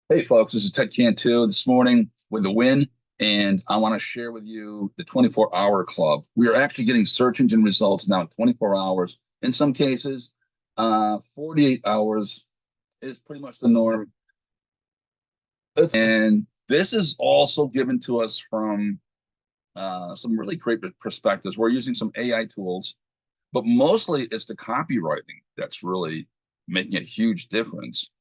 Hey folks, this is Ted Cantu this morning with a win, and I want to share with you the 24-hour club. We are actually getting search engine results now in 24 hours. In some cases, 48 hours is pretty much the norm. And this is also given to us from some really great perspectives. We're using some AI tools, but mostly it's the copywriting that's really making a huge difference.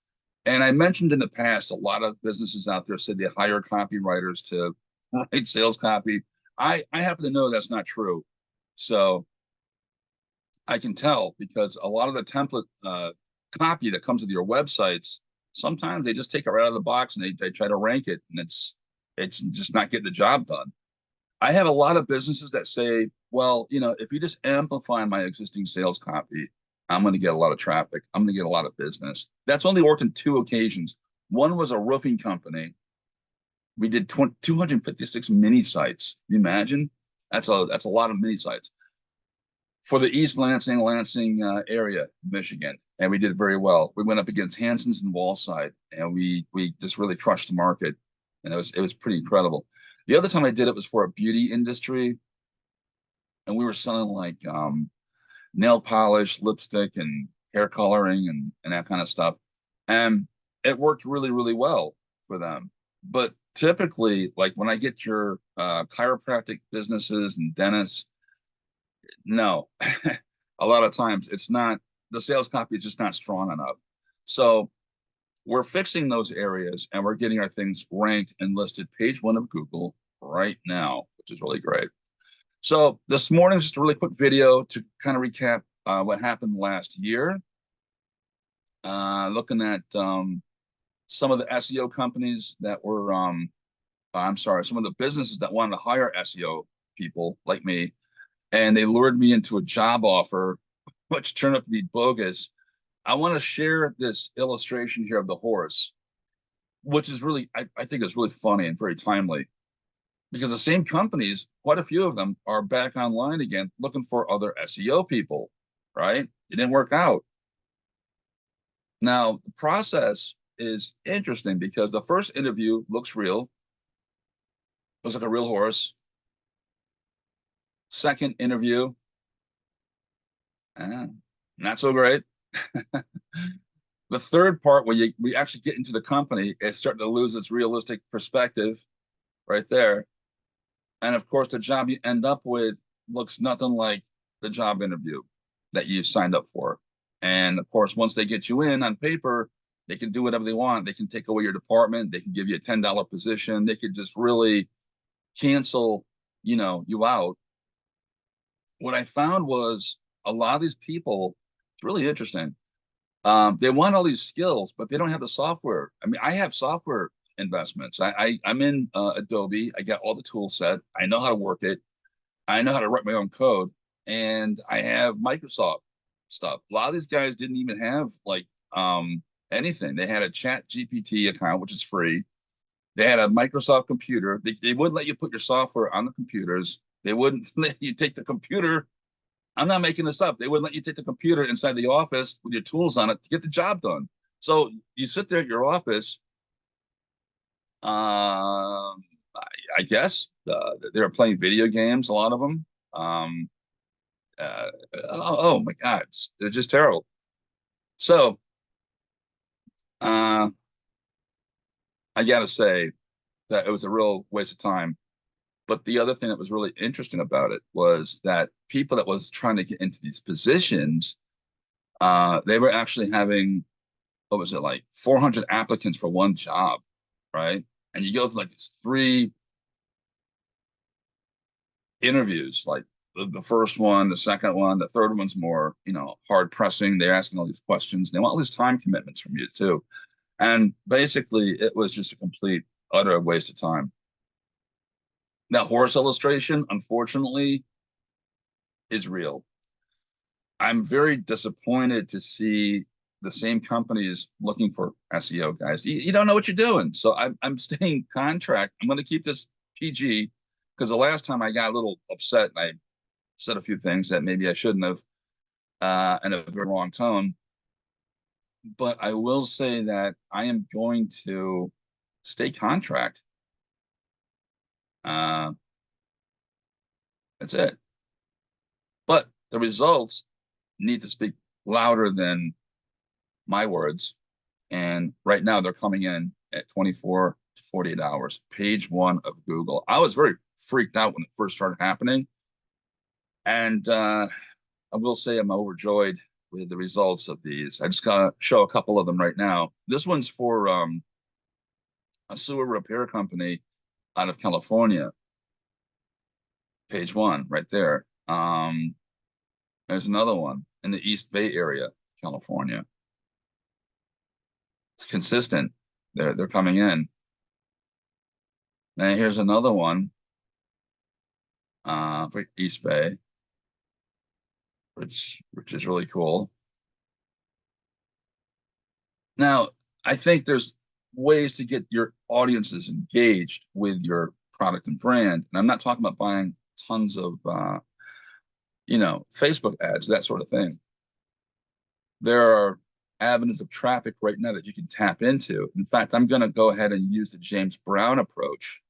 And I mentioned in the past, a lot of businesses out there said they hire copywriters to write sales copy. I happen to know that's not true. So I can tell because a lot of the template copy that comes with your websites, sometimes they just take it right out of the box and they try to rank it, and it's just not getting the job done. I have a lot of businesses that say, well, if you just amplify my existing sales copy, I'm going to get a lot of traffic. I'm going to get a lot of business. That's only worked in two occasions. One was a roofing company. We did 256 mini sites. Can you imagine? That's a lot of mini sites for the East Lansing area, Michigan, and we did very well. We went up against Hanson's and Wallside, and we just really crushed the market, and it was pretty incredible. The other time I did it was for a beauty industry, and we were selling like nail polish, lipstick, and hair coloring and that kind of stuff. And it worked really, really well for them. But typically, like when I get your chiropractic businesses and dentists, no, a lot of times it's not, the sales copy is just not strong enough. So we're fixing those areas and we're getting our things ranked and listed page one of Google right now, which is really great. So this morning is just a really quick video to kind of recap what happened last year. Looking at some of the SEO companies that were, I'm sorry, some of the businesses that wanted to hire SEO people like me, and they lured me into a job offer, which turned out to be bogus. I want to share this illustration here of the horse, which is really, I think is really funny and very timely, because the same companies, quite a few of them, are back online again looking for other SEO people, right? It didn't work out. Now, the process is interesting because the first interview looks real, looks like a real horse. Second interview, not so great. The third part, where we actually get into the company, it's starting to lose its realistic perspective right there. And of course, the job you end up with looks nothing like the job interview that you signed up for. And of course, once they get you in on paper, they can do whatever they want. They can take away your department. They can give you a $10 position. They could just really cancel, you out. What I found was a lot of these people, it's really interesting. They want all these skills, but they don't have the software. I mean, I have software investments. I'm in Adobe. I got all the tool set. I know how to work it. I know how to write my own code, and I have Microsoft stuff. A lot of these guys didn't even have like anything. They had a Chat GPT account, which is free. They had a Microsoft computer. They wouldn't let you put your software on the computers. They wouldn't let you take the computer. I'm not making this up. They wouldn't let you take the computer inside the office with your tools on it to get the job done. So you sit there at your office. I guess they were playing video games, a lot of them. Uh, oh my God, they're just terrible. So uh, I got to say that it was a real waste of time. But the other thing that was really interesting about it was that people that was trying to get into these positions, they were actually having, what was it, like 400 applicants for one job, right? And you go through like these three interviews, like the first one, the second one, the third one's more, hard pressing. They're asking all these questions. They want all these time commitments from you too. And basically, it was just a complete, utter waste of time. That horse illustration, unfortunately, is real. I'm very disappointed to see the same companies looking for SEO guys. You don't know what you're doing. So I'm staying contract. I'm going to keep this PG because the last time I got a little upset and I said a few things that maybe I shouldn't have in a very wrong tone. but I will say that I am going to stay contract. Uh, that's it. But the results need to speak louder than my words. And right now they're coming in at 24 to 48 hours. Page one of Google. I was very freaked out when it first started happening. And I will say I'm overjoyed with the results of these. I just gotta show a couple of them right now. This one's for a sewer repair company out of California. Page one, right there. There's another one in the East Bay area, California. It's consistent. They're coming in. And here's another one for East Bay, which is really cool. Now, I think there's ways to get your audiences engaged with your product and brand. And I'm not talking about buying tons of Facebook ads, that sort of thing. There are avenues of traffic right now that you can tap into. In fact, I'm going to go ahead and use the James Brown approach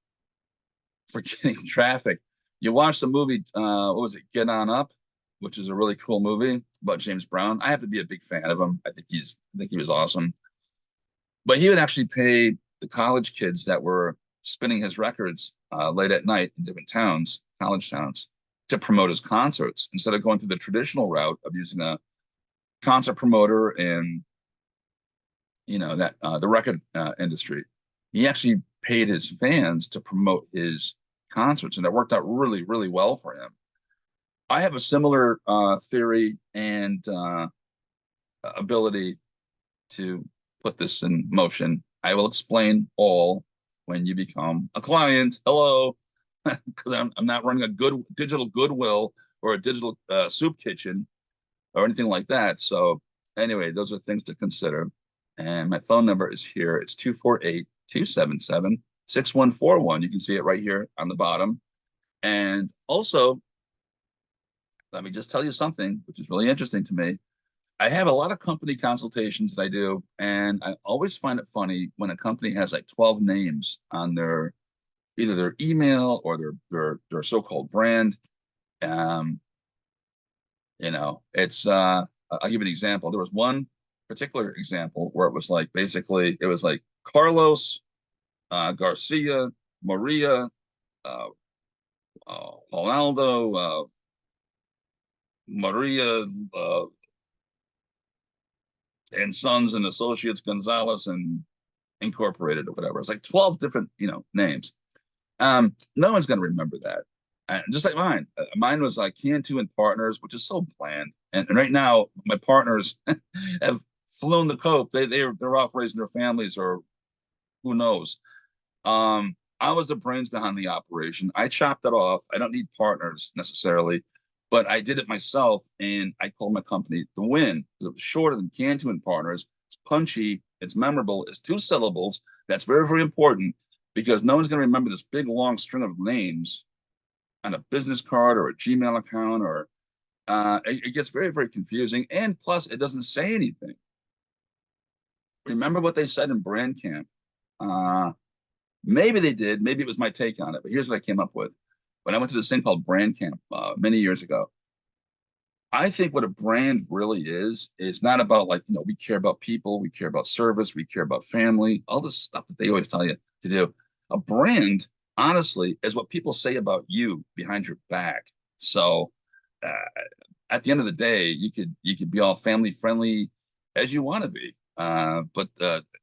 for getting traffic. You watched the movie, what was it, Get On Up, which is a really cool movie about James Brown. I have to be a big fan of him. I think he was awesome. But he would actually pay the college kids that were spinning his records late at night in different towns, college towns, to promote his concerts instead of going through the traditional route of using a concert promoter and that the record industry. He actually paid his fans to promote his concerts, and it worked out really, really well for him. I have a similar theory and ability to put this in motion. I will explain all when you become a client. Hello, because I'm not running a good digital Goodwill or a digital soup kitchen or anything like that. So anyway, those are things to consider. And my phone number is here. It's 248-277-6141. You can see it right here on the bottom. And also, let me just tell you something which is really interesting to me. I have a lot of company consultations that I do, and I always find it funny when a company has like 12 names on either their email or their so-called brand. Um, it's I'll give you an example. There was one particular example where it was like basically it was like Carlos, Garcia, Maria, uh, Ronaldo, Maria, and Sons and Associates Gonzalez and Incorporated or whatever. It's like 12 different, names. No one's going to remember that. Just like mine. Mine was like Cantu and Partners, which is so bland. And right now, my partners have flown the cope. They're off raising their families, or who knows. I was the brains behind the operation. I chopped it off. I don't need partners necessarily, but I did it myself, and I called my company The Win because it was shorter than Cantu and Partners. It's punchy. It's memorable. It's 2 syllables. That's very, very important because no one's going to remember this big, long string of names on a business card or a Gmail account, or it gets very, very confusing. And plus, it doesn't say anything. Remember what they said in Brand Camp. Maybe they did. Maybe it was my take on it. But here's what I came up with. When I went to this thing called Brand Camp many years ago, I think what a brand really is not about like, we care about people, we care about service, we care about family, all this stuff that they always tell you to do. A brand, honestly, is what people say about you behind your back. So uh, at the end of the day, you could be all family friendly as you want to be. But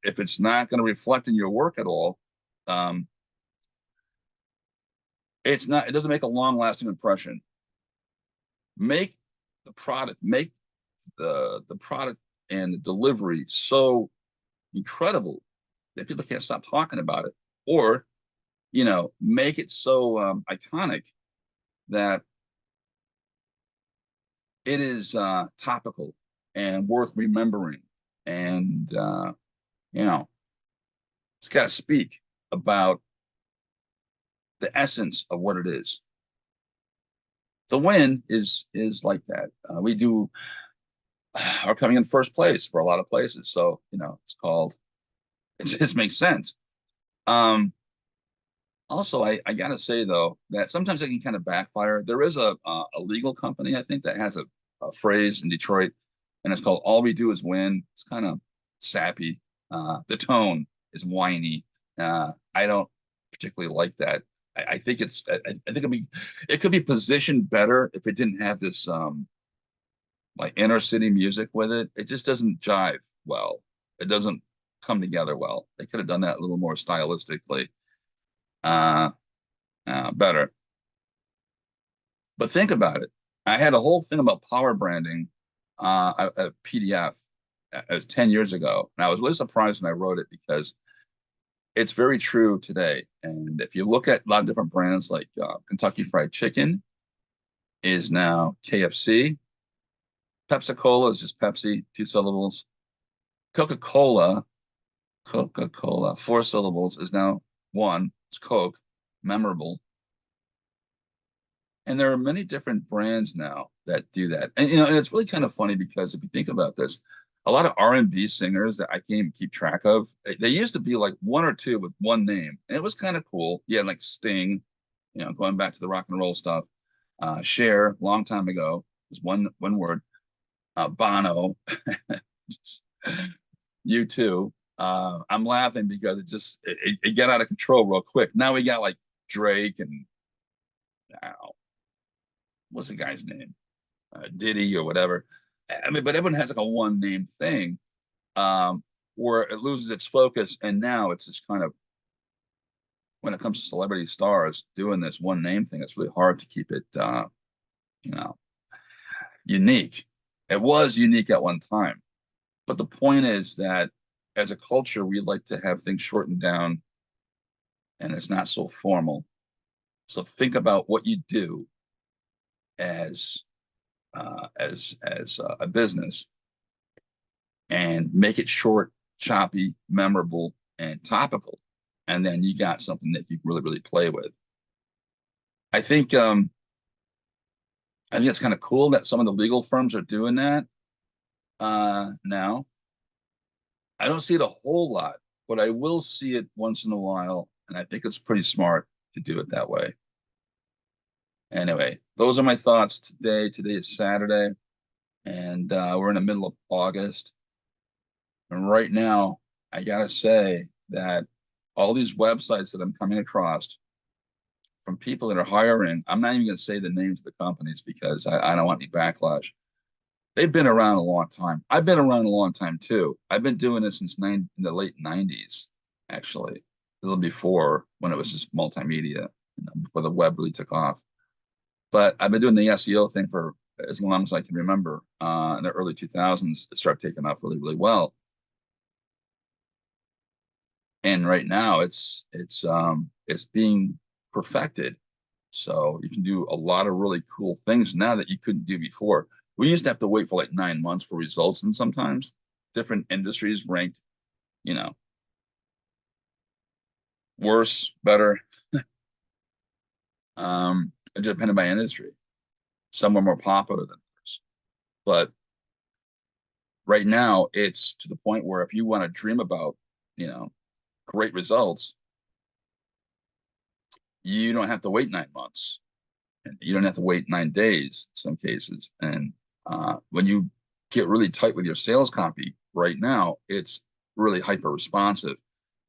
if it's not going to reflect in your work at all, um, it doesn't make a long lasting impression. Make make the product and the delivery so incredible that people can't stop talking about it, or make it so iconic that it is topical and worth remembering. And it's got to speak about the essence of what it is. The Win is like that. We do are coming in first place for a lot of places. So, it's called, it just makes sense. Um, Also, I gotta say though that sometimes it can kind of backfire. There is a legal company I think that has a phrase in Detroit, and it's called "All we do is win." It's kind of sappy. The tone is whiny. I don't particularly like that. I think I think it could be positioned better if it didn't have this like inner city music with it. It just doesn't jive well. It doesn't come together well. They could have done that a little more stylistically. Uh, Better. But think about it. I had a whole thing about power branding, a PDF as 10 years ago. And I was really surprised when I wrote it because it's very true today. And if you look at a lot of different brands like Kentucky Fried Chicken is now KFC. Pepsi-Cola is just Pepsi, 2 syllables. Coca-Cola, Coca-Cola, 4 syllables is now one. It's Coke, memorable. And there are many different brands now that do that. And it's really kind of funny because if you think about this, a lot of R&B singers that I can't even keep track of, they used to be like one or two with one name. And it was kind of cool. Yeah, like Sting, going back to the rock and roll stuff. Cher, long time ago, was one word. Bono, U2. I'm laughing because it got out of control real quick. Now we got like Drake and what's the guy's name? Diddy or whatever. I mean, but everyone has like a one name thing, where it loses its focus. And now it's just kind of, when it comes to celebrity stars doing this one name thing, it's really hard to keep it, you know, unique. It was unique at one time. But the point is that as a culture, we like to have things shortened down and it's not so formal. So think about what you do as a business and make it short, choppy, memorable, and topical. And then you got something that you really, really play with. I think I think it's kind of cool that some of the legal firms are doing that now. I don't see it a whole lot, but I will see it once in a while, and I think it's pretty smart to do it that way. Anyway, those are my thoughts today. Today is Saturday, and we're in the middle of August. And right now, I gotta say that all these websites that I'm coming across from people that are hiring, I'm not even gonna say the names of the companies because I don't want any backlash. They've been around a long time. I've been around a long time too. I've been doing this since in the late 90s, actually, a little before when it was just multimedia, before the web really took off. But I've been doing the SEO thing for as long as I can remember. In the early 2000s, it started taking off really, really well. And right now, it's being perfected. So you can do a lot of really cool things now that you couldn't do before. We used to have to wait for like 9 months for results, and sometimes different industries ranked, you know, worse, better, depending by industry. Some are more popular than others. But right now, it's to the point where if you want to dream about, you know, great results, you don't have to wait 9 months. And you don't have to wait 9 days in some cases. And when you get really tight with your sales copy right now, it's really hyper responsive.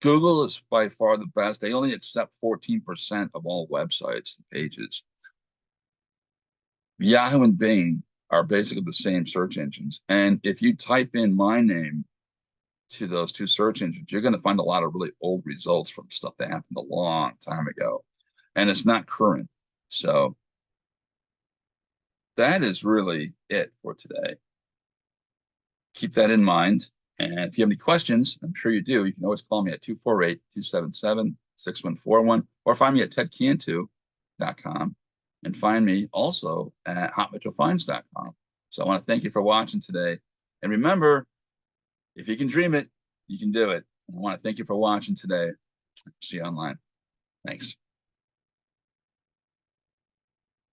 Google is by far the best. They only accept 14% of all websites and pages. Yahoo and Bing are basically the same search engines. And if you type in my name to those two search engines, you're going to find a lot of really old results from stuff that happened a long time ago. And it's not current. So that is really it for today. Keep that in mind. And if you have any questions, I'm sure you do, you can always call me at 248-277-6141 or find me at tedcantu.com and find me also at hotmetrofinds.com. So I want to thank you for watching today. And remember, if you can dream it, you can do it. And I want to thank you for watching today. See you online. Thanks.